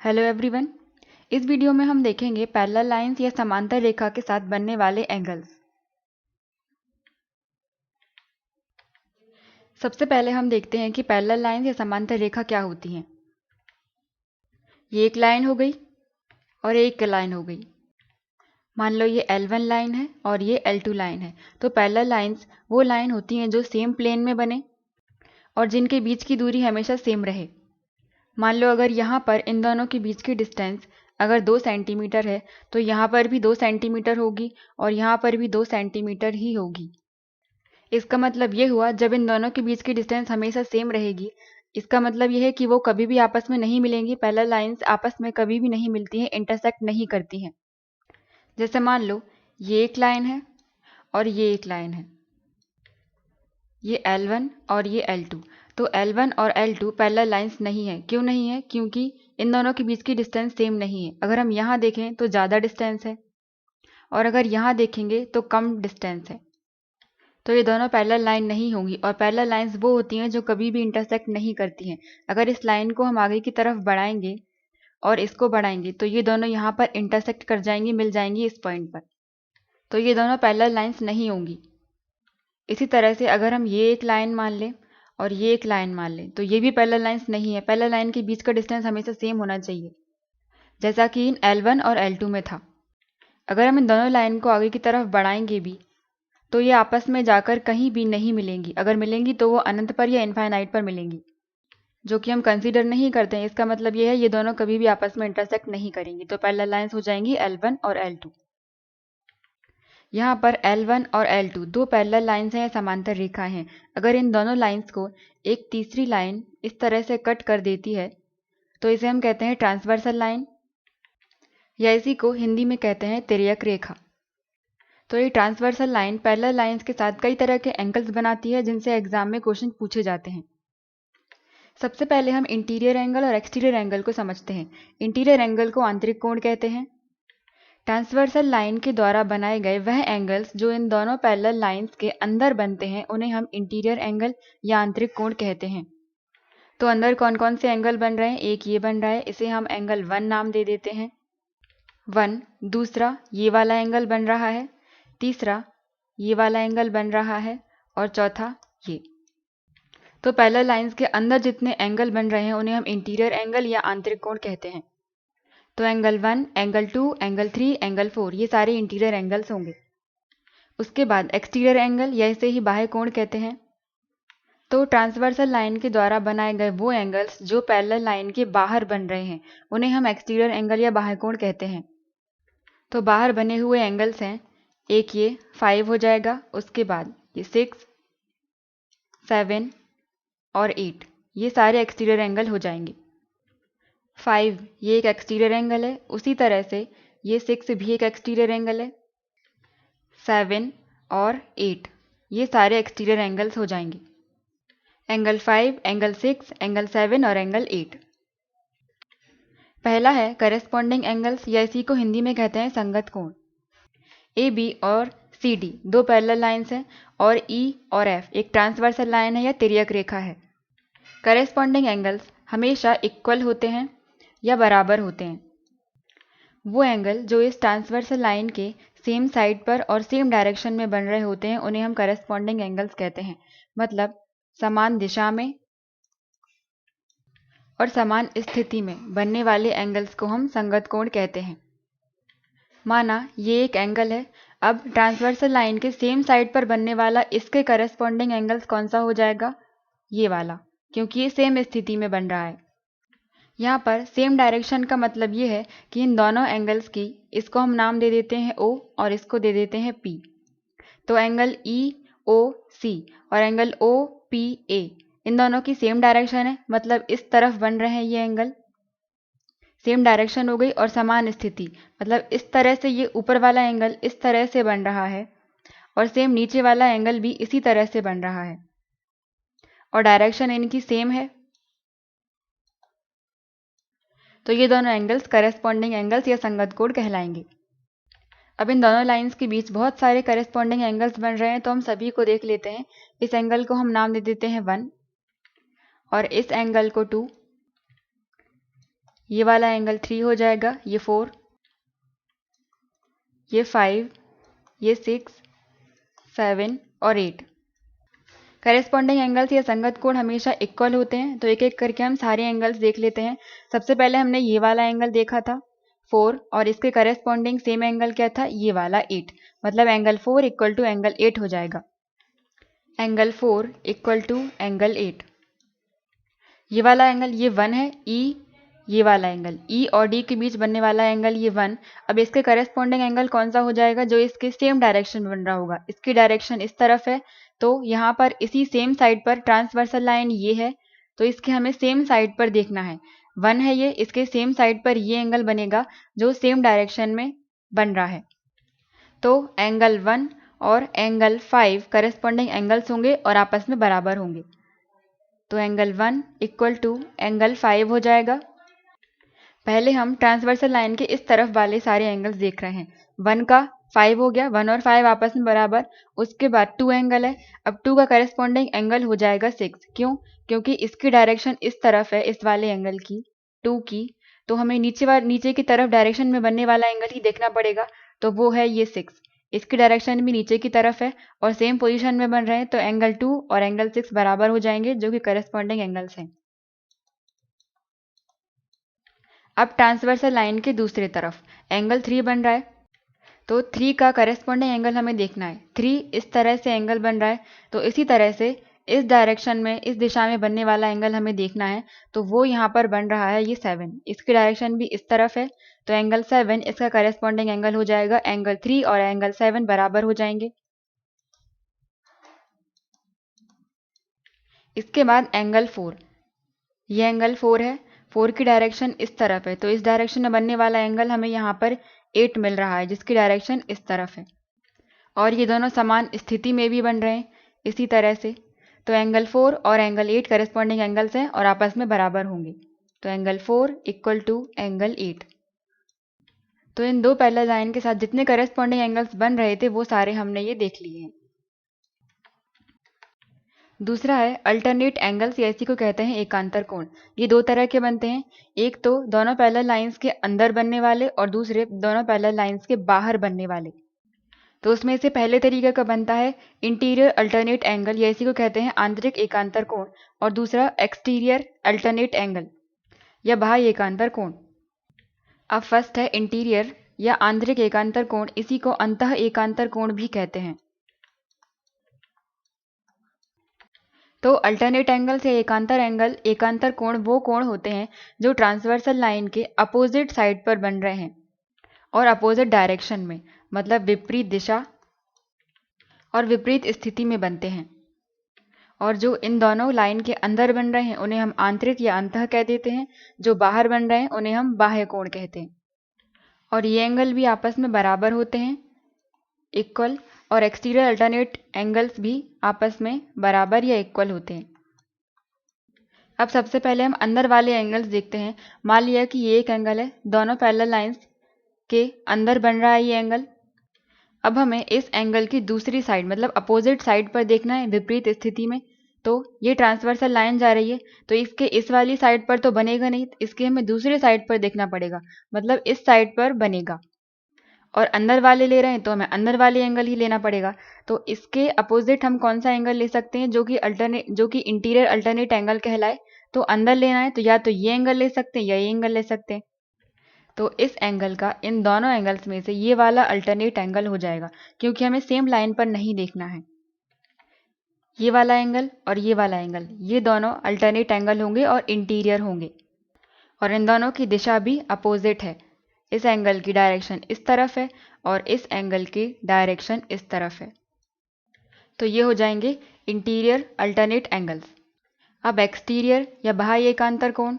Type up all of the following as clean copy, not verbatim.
Hello everyone. इस video में हम देखेंगे पैरेलल लाइंस या समांतर रेखा के साथ बनने वाले एंगल्स। सबसे पहले हम देखते हैं कि पैरेलल लाइंस या समांतर रेखा क्या होती हैं। ये एक लाइन हो गई और एक लाइन हो गई। मान लो ये L1 लाइन है और ये L2 लाइन है। तो पैरेलल लाइंस वो लाइन होती हैं जो सेम प्लेन में बने और जिनके बीच की दूरी हमेशा सेम रहे। मान लो अगर यहाँ पर इन दोनों के बीच की डिस्टेंस अगर 2 सेंटीमीटर है तो यहाँ पर भी 2 सेंटीमीटर होगी और यहाँ पर भी 2 सेंटीमीटर ही होगी। इसका मतलब ये हुआ जब इन दोनों के बीच की डिस्टेंस हमेशा सेम रहेगी, इसका मतलब ये है कि वो कभी भी आपस में नहीं मिलेंगी। पैरेलल लाइंस आपस में कभी भी नहीं मिलती हैं, इंटरसेक्ट नहीं करती हैं। जैसे मान लो ये एक लाइन है और ये एक लाइन है, ये L1 और ये L2। तो L1 और L2 पैरेलल लाइंस नहीं है। क्यों नहीं है? क्योंकि इन दोनों के बीच की डिस्टेंस सेम नहीं है। अगर हम यहाँ देखें तो ज़्यादा डिस्टेंस है और अगर यहाँ देखेंगे तो कम डिस्टेंस है। तो ये दोनों पैरेलल लाइन नहीं होंगी। और पैरेलल लाइंस वो होती हैं जो कभी भी इंटरसेक्ट नहीं करती हैं। अगर इस लाइन को हम आगे की तरफ बढ़ाएंगे और इसको बढ़ाएंगे तो ये दोनों यहाँ पर इंटरसेक्ट कर जाएंगी, मिल जाएंगी इस पॉइंट पर। तो ये दोनों पैरेलल लाइंस नहीं होंगी। इसी तरह से अगर हम ये एक लाइन मान लें और ये एक लाइन मान लें तो ये भी पैरेलल लाइंस नहीं है। पैरेलल लाइन के बीच का डिस्टेंस हमेशा सेम होना चाहिए, जैसा कि इन L1 और L2 में था। अगर हम इन दोनों लाइन को आगे की तरफ बढ़ाएंगे भी तो ये आपस में जाकर कहीं भी नहीं मिलेंगी। अगर मिलेंगी तो वो अनंत पर या इनफाइनाइट पर मिलेंगी, जो कि हम कंसीडर नहीं करते हैं। इसका मतलब ये है ये दोनों कभी भी आपस में इंटरसेक्ट नहीं करेंगी। तो पैरेलल लाइंस हो जाएंगी L1 और L2। यहाँ पर L1 और L2 दो पैरेलल लाइंस हैं या समांतर रेखाएं हैं। अगर इन दोनों लाइंस को एक तीसरी लाइन इस तरह से कट कर देती है तो इसे हम कहते हैं ट्रांसवर्सल लाइन, या इसी को हिंदी में कहते हैं तिर्यक रेखा। तो ये ट्रांसवर्सल लाइन पैरेलल लाइंस के साथ कई तरह के एंगल्स बनाती है जिनसे एग्जाम में क्वेश्चन पूछे जाते हैं। सबसे पहले हम इंटीरियर एंगल और एक्सटीरियर एंगल को समझते हैं। इंटीरियर एंगल को आंतरिक कोण कहते हैं। ट्रांसवर्सल लाइन के द्वारा बनाए गए वह एंगल्स जो इन दोनों पैरेलल लाइंस के अंदर बनते हैं उन्हें हम इंटीरियर एंगल या आंतरिक कोण कहते हैं। तो अंदर कौन कौन से एंगल बन रहे हैं? एक ये बन रहा है, इसे हम एंगल 1 नाम दे देते हैं, 1। दूसरा ये वाला एंगल बन रहा है, तीसरा ये वाला एंगल बन रहा है और चौथा ये। तो पैरेलल लाइंस के अंदर जितने एंगल बन रहे हैं उन्हें हम इंटीरियर एंगल या आंतरिक कोण कहते हैं। तो एंगल 1, एंगल 2, एंगल 3, एंगल 4 ये सारे इंटीरियर एंगल्स होंगे। उसके बाद एक्सटीरियर एंगल या इसे ही बाह्य कोण कहते हैं। तो ट्रांसवर्सल लाइन के द्वारा बनाए गए वो एंगल्स जो पैरेलल लाइन के बाहर बन रहे हैं उन्हें हम एक्सटीरियर एंगल या बाह्य कोण कहते हैं। तो बाहर बने हुए एंगल्स हैं, एक ये 5 हो जाएगा, उसके बाद ये 6, 7 और 8 ये सारे एक्सटीरियर एंगल हो जाएंगे। 5 ये एक एक्सटीरियर एंगल है, उसी तरह से ये 6 भी एक एक्सटीरियर एंगल है, 7 और 8 ये सारे एक्सटीरियर एंगल्स हो जाएंगे। एंगल 5, एंगल 6, एंगल 7 और एंगल 8। पहला है करेस्पॉन्डिंग एंगल्स या इसी को हिंदी में कहते हैं संगत कोण। ए बी और सी डी दो पैरेलल लाइंस हैं और ई और एफ एक ट्रांसवर्सल लाइन है या तिर्यक रेखा है। करेस्पॉन्डिंग एंगल्स हमेशा इक्वल होते हैं या बराबर होते हैं। वो एंगल जो इस ट्रांसवर्सल लाइन के सेम साइड पर और सेम डायरेक्शन में बन रहे होते हैं उन्हें हम करेस्पॉन्डिंग एंगल्स कहते हैं। मतलब समान दिशा में और समान स्थिति में बनने वाले एंगल्स को हम संगत कोण कहते हैं। माना ये एक एंगल है, अब ट्रांसवर्सल लाइन के सेम साइड पर बनने वाला इसके करेस्पॉन्डिंग एंगल्स कौन सा हो जाएगा? ये वाला, क्योंकि ये सेम स्थिति में बन रहा है। यहाँ पर सेम डायरेक्शन का मतलब ये है कि इन दोनों एंगल्स की इसको हम नाम दे देते हैं O और इसको दे देते हैं P। तो एंगल EOC और एंगल OPA इन दोनों की सेम डायरेक्शन है, मतलब इस तरफ बन रहे हैं ये एंगल। सेम डायरेक्शन हो गई और समान स्थिति, मतलब इस तरह से ये ऊपर वाला एंगल इस तरह से बन रहा है और सेम नीचे वाला एंगल भी इसी तरह से बन रहा है और डायरेक्शन इनकी सेम है। तो ये दोनों एंगल्स करेस्पॉन्डिंग एंगल्स या संगत कोण कहलाएंगे। अब इन दोनों लाइंस के बीच बहुत सारे करेस्पॉन्डिंग एंगल्स बन रहे हैं, तो हम सभी को देख लेते हैं। इस एंगल को हम नाम दे देते हैं 1 और इस एंगल को 2, ये वाला एंगल 3 हो जाएगा, ये 4, ये 5, ये 6, 7 और 8। करेस्पॉन्डिंग एंगल्स या संगत कोण हमेशा इक्वल होते हैं, तो एक एक करके हम सारे एंगल्स देख लेते हैं। सबसे पहले हमने ये वाला एंगल देखा था 4, और इसके करेस्पॉन्डिंग सेम एंगल क्या था, ये वाला 8, मतलब एंगल 4 इक्वल टू एंगल 8 हो जाएगा। Angle 4 equal to angle 8। ये वाला एंगल ये 1 है, ई, ये वाला एंगल ई और डी के बीच बनने वाला एंगल ये 1। अब इसके करेस्पॉन्डिंग एंगल कौन सा हो जाएगा, जो इसके सेम डायरेक्शन में बन रहा होगा। इसकी डायरेक्शन इस तरफ है, तो यहाँ पर इसी सेम साइड पर ट्रांसवर्सल लाइन ये है, तो इसके हमें सेम साइड पर देखना है। 1 है ये, इसके सेम साइड पर ये एंगल बनेगा जो सेम डायरेक्शन में बन रहा है। तो एंगल 1 और एंगल 5 करेस्पॉन्डिंग एंगल्स होंगे और आपस में बराबर होंगे। तो एंगल 1 इक्वल टू एंगल 5 हो जाएगा। पहले हम ट्रांसवर्सल लाइन के इस तरफ वाले सारे एंगल्स देख रहे हैं। 1 का 5 हो गया, 1 और 5 आपस में बराबर। उसके बाद 2 एंगल है, अब 2 का करेस्पॉन्डिंग एंगल हो जाएगा 6। क्यों? क्योंकि इसकी डायरेक्शन इस तरफ है, इस वाले एंगल की 2 की, तो हमें नीचे की तरफ डायरेक्शन में बनने वाला एंगल ही देखना पड़ेगा, तो वो है ये 6। इसकी डायरेक्शन भी नीचे की तरफ है और सेम पोजीशन में बन रहे हैं, तो एंगल 2 और एंगल 6 बराबर हो जाएंगे, जो कि करेस्पॉन्डिंग एंगल्स हैं। अब ट्रांसवर्सल लाइन के दूसरे तरफ एंगल 3 बन रहा है, तो 3 का करेस्पॉन्डिंग एंगल हमें देखना है। 3 इस तरह से एंगल बन रहा है, तो इसी तरह से इस डायरेक्शन में, इस दिशा में बनने वाला एंगल हमें देखना है, तो वो यहाँ पर बन रहा है ये 7। इसकी डायरेक्शन भी इस तरफ है, तो एंगल 7 इसका करेस्पॉन्डिंग एंगल हो जाएगा। एंगल 3 और एंगल 7 बराबर हो जाएंगे। इसके बाद एंगल 4, ये एंगल 4 है, 4 की डायरेक्शन इस तरफ है, तो इस डायरेक्शन में बनने वाला एंगल हमें यहाँ पर 8 मिल रहा है, जिसकी डायरेक्शन इस तरफ है, और ये दोनों समान स्थिति में भी बन रहे हैं इसी तरह से। तो एंगल 4 और एंगल 8 करेस्पॉन्डिंग एंगल्स हैं और आपस में बराबर होंगे, तो एंगल 4 इक्वल टू एंगल 8। तो इन दो पैरेलल लाइन के साथ जितने करेस्पॉन्डिंग एंगल्स बन रहे थे वो सारे हमने ये देख लिए हैं। दूसरा है अल्टरनेट एंगल्स, या इसी को कहते हैं एकांतर कोण। ये दो तरह के बनते हैं, एक तो दोनों पैरेलल लाइंस के अंदर बनने वाले और दूसरे दोनों पैरेलल लाइंस के बाहर बनने वाले। तो उसमें से पहले तरीके का बनता है इंटीरियर अल्टरनेट एंगल, या इसी को कहते हैं आंतरिक एकांतर कोण, और दूसरा एक्सटीरियर अल्टरनेट एंगल या बाह्य एकांतर कोण। अब फर्स्ट है इंटीरियर या आंतरिक एकांतर कोण, इसी को अंतः एकांतर कोण भी कहते हैं। तो अल्टरनेट एंगल्स या एकांतर कोण वो कोण होते हैं जो ट्रांसवर्सल लाइन के अपोजिट साइड पर बन रहे हैं और अपोजिट डायरेक्शन में, मतलब विपरीत दिशा और विपरीत स्थिति में बनते हैं। और जो इन दोनों लाइन के अंदर बन रहे हैं उन्हें हम आंतरिक या अंतः कह देते हैं, जो बाहर बन रहे हैं उन्हें हम बाह्य कोण कहते हैं। और ये एंगल भी आपस में बराबर होते हैं, इक्वल, और एक्सटीरियर अल्टरनेट एंगल्स भी आपस में बराबर या इक्वल होते हैं। अब सबसे पहले हम अंदर वाले एंगल्स देखते हैं। मान लिया कि ये एक एंगल है, दोनों पैरेलल लाइंस के अंदर बन रहा है ये एंगल। अब हमें इस एंगल की दूसरी साइड, मतलब अपोजिट साइड पर देखना है, विपरीत स्थिति में। तो ये ट्रांसवर्सल लाइन जा रही है, तो इसके इस वाली साइड पर तो बनेगा नहीं, इसके हमें दूसरी साइड पर देखना पड़ेगा, मतलब इस साइड पर बनेगा। और अंदर वाले ले रहे हैं तो हमें अंदर वाले एंगल ही लेना पड़ेगा। तो इसके अपोजिट हम कौन सा एंगल ले सकते हैं जो कि इंटीरियर अल्टरनेट एंगल कहलाए। तो अंदर लेना है तो या तो ये एंगल ले सकते हैं या ये एंगल ले सकते हैं। तो इस एंगल का इन दोनों एंगल्स में से ये वाला अल्टरनेट एंगल हो जाएगा, क्योंकि हमें सेम लाइन पर नहीं देखना है। ये वाला एंगल और ये वाला एंगल, ये दोनों अल्टरनेट एंगल होंगे और इंटीरियर होंगे, और इन दोनों की दिशा भी अपोजिट है। इस एंगल की डायरेक्शन इस तरफ है और इस एंगल की डायरेक्शन इस तरफ है। तो ये हो जाएंगे इंटीरियर अल्टरनेट एंगल्स। अब एक्सटीरियर या बाह्य एकांतर कोण।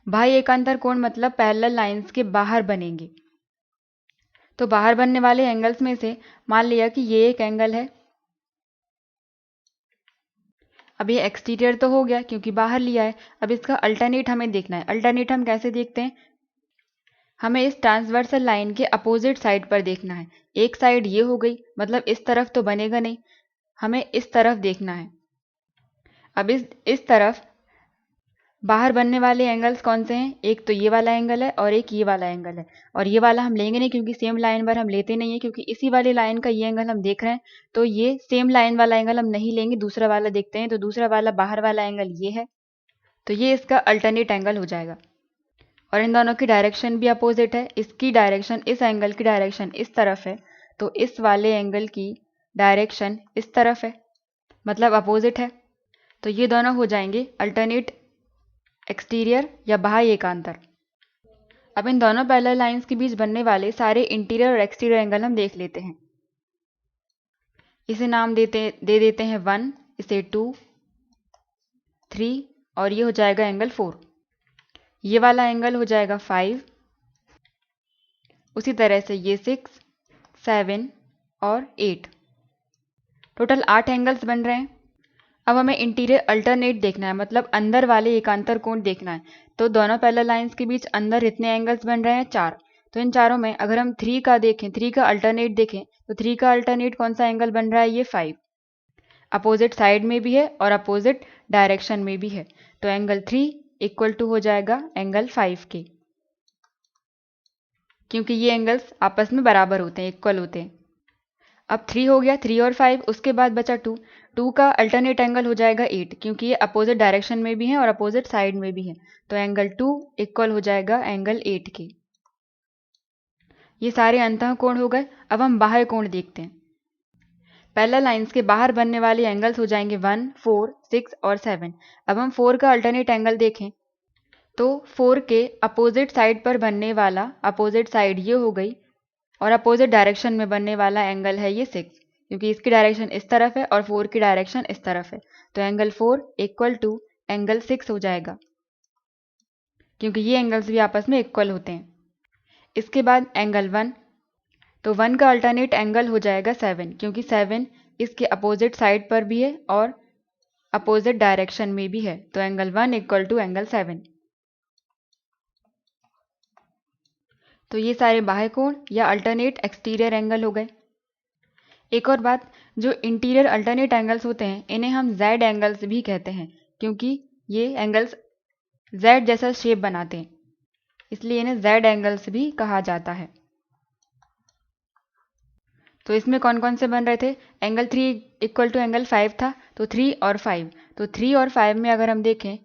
बाह्य एकांतर कोण मतलब पैरेलल लाइंस के बाहर बनेंगे। तो बाहर बनने वाले एंगल्स में से मान लिया कि ये एक एंगल है। अब ये एक्सटीरियर तो हो गया क्योंकि बाहर लिया है। अब इसका अल्टरनेट हमें देखना है। अल्टरनेट हम कैसे देखते हैं, हमें इस ट्रांसवर्सल लाइन के अपोजिट साइड पर देखना है। एक साइड ये हो गई, मतलब इस तरफ तो बनेगा नहीं, हमें इस तरफ देखना है। अब इस तरफ बाहर बनने वाले एंगल्स कौन से हैं? एक तो ये वाला एंगल है और एक ये वाला एंगल है, और ये वाला हम लेंगे नहीं क्योंकि सेम लाइन पर हम लेते नहीं है, क्योंकि इसी वाली लाइन का ये एंगल हम देख रहे हैं, तो ये सेम लाइन वाला एंगल हम नहीं लेंगे, दूसरा वाला देखते हैं। तो दूसरा वाला बाहर वाला एंगल ये है, तो ये इसका अल्टरनेट एंगल हो जाएगा। और इन दोनों की डायरेक्शन भी अपोजिट है। इसकी डायरेक्शन, इस एंगल की डायरेक्शन इस तरफ है, तो इस वाले एंगल की डायरेक्शन इस तरफ है, मतलब अपोजिट है। तो ये दोनों हो जाएंगे अल्टरनेट एक्सटीरियर या बाह्य एकांतर। अब इन दोनों पैरेलल लाइंस के बीच बनने वाले सारे इंटीरियर और एक्सटीरियर एंगल हम देख लेते हैं। इसे नाम दे देते हैं 1, इसे 2, 3 और ये हो जाएगा एंगल 4। ये वाला एंगल हो जाएगा 5, उसी तरह से ये 6, 7 और 8। टोटल 8 एंगल्स बन रहे हैं। अब हमें इंटीरियर अल्टरनेट देखना है, मतलब अंदर वाले एकांतर कोण देखना है। तो दोनों पैरेलल लाइंस के बीच अंदर इतने एंगल्स बन रहे हैं 4। तो इन चारों में अगर हम 3 का देखें, 3 का अल्टरनेट देखें, तो 3 का अल्टरनेट कौन सा एंगल बन रहा है? ये 5। अपोजिट साइड में भी है और अपोजिट डायरेक्शन में भी है, तो एंगल 3 इक्वल टू हो जाएगा एंगल 5 के, क्योंकि ये एंगल्स आपस में बराबर होते हैं, इक्वल होते हैं। अब 3 हो गया, 3 और 5, उसके बाद बचा 2। 2 का अल्टरनेट एंगल हो जाएगा 8, क्योंकि ये अपोजिट डायरेक्शन में भी है और अपोजिट साइड में भी है, तो एंगल 2 इक्वल हो जाएगा एंगल 8 के। ये सारे अंतः कोण हो गए। अब हम बाह्य कोण देखते हैं। पैरेलल लाइंस के बाहर बनने वाले एंगल्स हो जाएंगे 1, 4, 6 और 7। अब हम 4 का अल्टरनेट एंगल देखें, तो 4 के अपोजिट साइड पर बनने वाला, अपोजिट साइड ये हो गई, और अपोजिट डायरेक्शन में बनने वाला एंगल है ये 6, क्योंकि इसकी डायरेक्शन इस तरफ है और 4 की डायरेक्शन इस तरफ है, तो एंगल 4 इक्वल टू एंगल 6 हो जाएगा, क्योंकि ये एंगल्स भी आपस में इक्वल होते हैं। इसके बाद एंगल 1, तो 1 का अल्टरनेट एंगल हो जाएगा 7, क्योंकि 7 इसके अपोजिट साइड पर भी है और अपोजिट डायरेक्शन में भी है, तो एंगल 1 इक्वल टू एंगल 7। तो ये सारे बाह्य कोण या अल्टरनेट एक्सटीरियर एंगल हो गए। एक और बात, जो इंटीरियर अल्टरनेट एंगल्स होते हैं इन्हें हम जेड एंगल्स भी कहते हैं, क्योंकि ये एंगल्स जेड जैसा शेप बनाते हैं, इसलिए इन्हें जेड एंगल्स भी कहा जाता है। तो इसमें कौन कौन से बन रहे थे? एंगल 3 इक्वल टू एंगल 5 था, तो 3 और 5। तो 3 और 5 में अगर हम देखें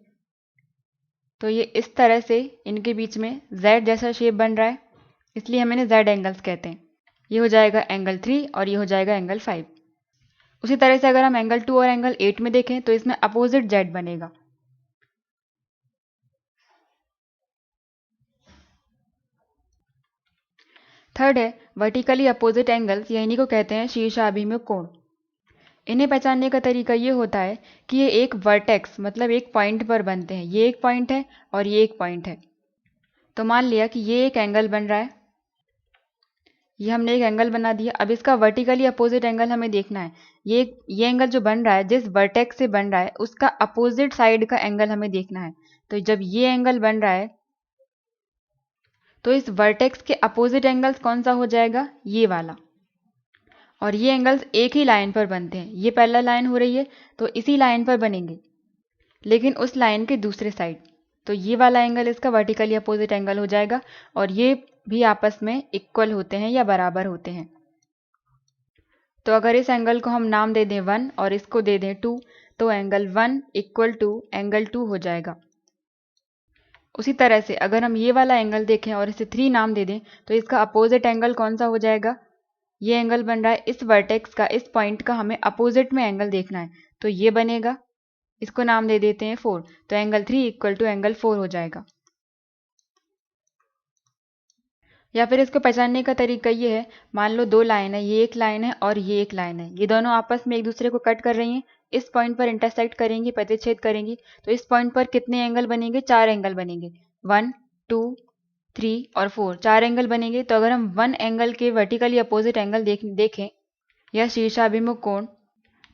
तो ये इस तरह से इनके बीच में जेड जैसा शेप बन रहा है, इसलिए हम इन्हें जेड एंगल्स कहते हैं। ये हो जाएगा एंगल 3 और ये हो जाएगा एंगल 5। उसी तरह से अगर हम एंगल 2 और एंगल 8 में देखें तो इसमें अपोजिट जेड बनेगा। थर्ड है वर्टिकली अपोजिट एंगल्स, या इन्हीं को कहते हैं शीर्षाभिमुख कोण। इन्हें पहचानने का तरीका ये होता है कि ये एक वर्टेक्स, मतलब एक पॉइंट पर बनते हैं। ये एक पॉइंट है और ये एक पॉइंट है। तो मान लिया कि ये एक एंगल बन रहा है, ये हमने एक एंगल बना दिया। अब इसका वर्टिकली अपोजिट एंगल हमें देखना है। ये एंगल जो बन रहा है, जिस वर्टेक्स से बन रहा है, उसका अपोजिट साइड का एंगल हमें देखना है। तो जब ये एंगल बन रहा है तो इस वर्टेक्स के अपोजिट एंगल्स कौन सा हो जाएगा? ये वाला। और ये एंगल्स एक ही लाइन पर बनते हैं। ये पैरेलल लाइन हो रही है तो इसी लाइन पर बनेंगे, लेकिन उस लाइन के दूसरे साइड। तो ये वाला एंगल इसका वर्टिकली अपोजिट एंगल हो जाएगा, और ये भी आपस में इक्वल होते हैं या बराबर होते हैं। तो अगर इस एंगल को हम नाम दे दें 1 और इसको दे दें 2, तो एंगल 1 इक्वल टू एंगल 2 हो जाएगा। उसी तरह से अगर हम ये वाला एंगल देखें और इसे 3 नाम दे दें, तो इसका अपोजिट एंगल कौन सा हो जाएगा? ये एंगल बन रहा है इस वर्टेक्स का, इस पॉइंट का हमें अपोजिट में एंगल देखना है, तो ये बनेगा। इसको नाम दे देते हैं 4, तो एंगल 3 इक्वल टू एंगल 4 हो जाएगा। या फिर इसको पहचानने का तरीका ये है, मान लो 2 लाइन है, ये एक लाइन है और ये एक लाइन है। ये दोनों आपस में एक दूसरे को कट कर रही हैं, इस पॉइंट पर इंटरसेक्ट करेंगी, प्रतिच्छेद करेंगी। तो इस पॉइंट पर कितने एंगल बनेंगे? 4 एंगल बनेंगे। 1, 2, 3 और 4, 4 एंगल बनेंगे। तो अगर हम 1 एंगल के वर्टिकली अपोजिट एंगल देखें या शीर्षाभिमुख कोण,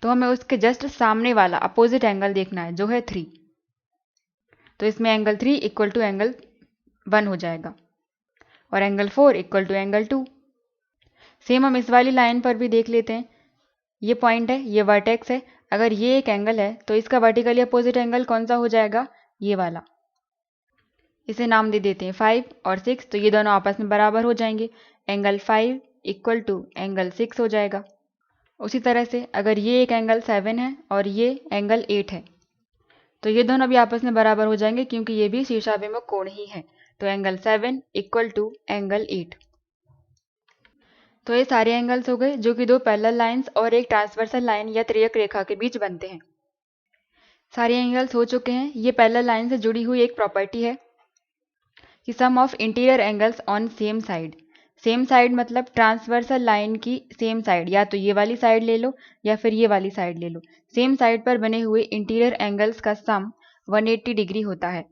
तो हमें उसके जस्ट सामने वाला अपोजिट एंगल देखना है, जो है 3। तो इसमें एंगल 3 इक्वल टू एंगल 1 हो जाएगा, और angle 4 equal to angle 2। Same हम इस वाली लाइन पर भी देख लेते हैं। ये पॉइंट है, ये वर्टेक्स है। अगर ये एक एंगल है तो इसका वर्टिकली अपोजिट एंगल कौन सा हो जाएगा? ये वाला। इसे नाम दे देते हैं 5 और 6, तो ये दोनों आपस में बराबर हो जाएंगे। एंगल 5 इक्वल टू एंगल 6 हो जाएगा। उसी तरह से अगर ये एक एंगल 7 है और ये एंगल 8 है, तो ये दोनों भी आपस में बराबर हो जाएंगे क्योंकि ये भी शीर्षाभिमुख कोण ही है। तो एंगल 7 इक्वल टू एंगल 8। तो ये सारे एंगल्स हो गए जो कि दो पैरेलल लाइंस और एक ट्रांसवर्सल लाइन या त्रियक रेखा के बीच बनते हैं। सारे एंगल्स हो चुके हैं। ये पैरेलल लाइन से जुड़ी हुई एक प्रॉपर्टी है कि sum of interior angles on same side. Same side मतलब ट्रांसवर्सल लाइन की सेम साइड, या तो ये वाली साइड ले लो या फिर ये वाली साइड ले लो। सेम साइड पर बने हुए इंटीरियर एंगल्स का सम 180 डिग्री होता है।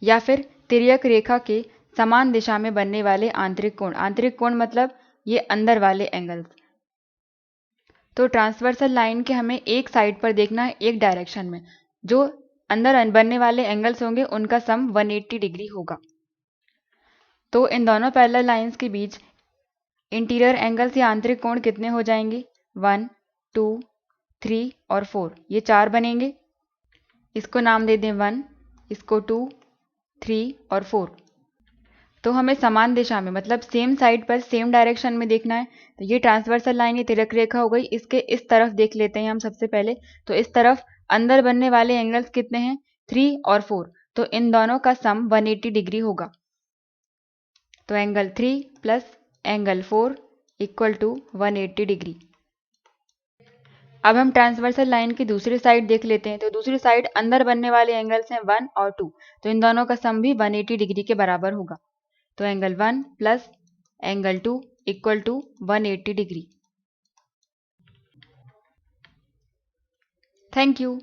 या फिर तिर्यक रेखा के समान दिशा में बनने वाले आंतरिक कोण। आंतरिक कोण मतलब ये अंदर वाले एंगल्स। तो ट्रांसवर्सल लाइन के हमें एक साइड पर देखना है, एक डायरेक्शन में। जो अंदर बनने वाले एंगल्स होंगे उनका सम 180 डिग्री होगा। तो इन दोनों पैरेलल लाइंस के बीच इंटीरियर एंगल्स या आंतरिक कोण कितने हो जाएंगे? 1, 2, 3 और 4, ये 4 बनेंगे। इसको नाम दे दें 1, इसको 2, 3 और 4। तो हमें समान दिशा में मतलब सेम साइड पर सेम डायरेक्शन में देखना है। तो ये ट्रांसवर्सल लाइन ये तिर्यक रेखा हो गई। इसके इस तरफ देख लेते हैं हम सबसे पहले। तो इस तरफ अंदर बनने वाले एंगल्स कितने हैं? 3 और 4। तो इन दोनों का सम 180 डिग्री होगा। तो angle 3 plus angle 4 equal to 180 degree. अब हम ट्रांसवर्सल लाइन की दूसरी साइड देख लेते हैं। तो दूसरी साइड अंदर बनने वाले एंगल्स हैं 1 और 2। तो इन दोनों का सम भी 180 डिग्री के बराबर होगा। तो angle 1 plus angle 2 equal to 180 degree. Thank you.